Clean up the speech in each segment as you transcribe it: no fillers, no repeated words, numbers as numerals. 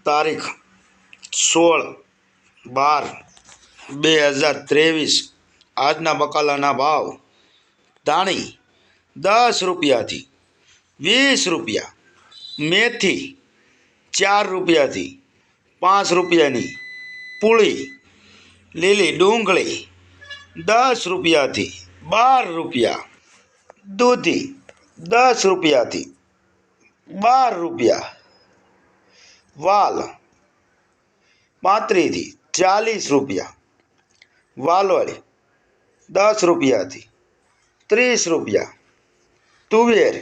તારીખ 16/12/2023 આજના બકાલાના ભાવ ધાણી 10 રૂપિયાથી 20 રૂપિયા, મેથી 4 રૂપિયાથી 5 રૂપિયાની પૂળી, લીલી ડુંગળી 10 રૂપિયાથી 12 રૂપિયા, દૂધી 10 રૂપિયાથી 12 રૂપિયા, વાલ 35 થી 40 રૂપિયા, વાલોળ 10 રૂપિયાથી 30 રૂપિયા, તુવેર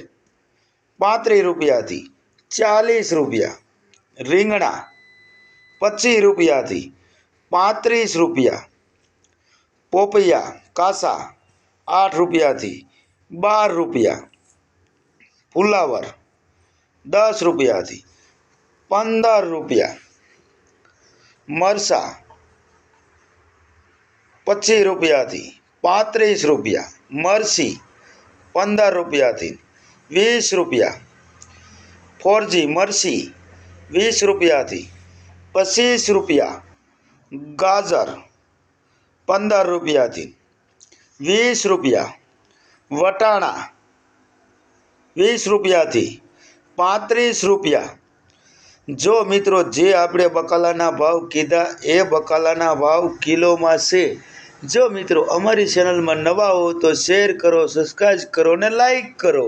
35 રૂપિયાથી 40 રૂપિયા, રીંગણા 25 રૂપિયાથી 35 રૂપિયા, પોપૈયા કાસા 8 રૂપિયાથી 12 રૂપિયા, ફુલાવર 10 રૂપિયાથી 15 રૂપિયા, મરચાં 25 રૂપિયાથી 35 રૂપિયા, મરચી 15 રૂપિયાથી 20 રૂપિયા, ફોરજી મરચી 20 રૂપિયાથી 25 રૂપિયા, ગાજર 15 રૂપિયાથી 20 રૂપિયા, વટાણા 20 રૂપિયાથી 35 રૂપિયા। જો મિત્રો જે આપણે બકાલાના ભાવ કીધા એ બકાલાના ભાવ કિલોમાં છે। જો મિત્રો અમારી ચેનલમાં નવા હો તો શેર કરો, સબસ્ક્રાઈબ કરો અને લાઈક કરો।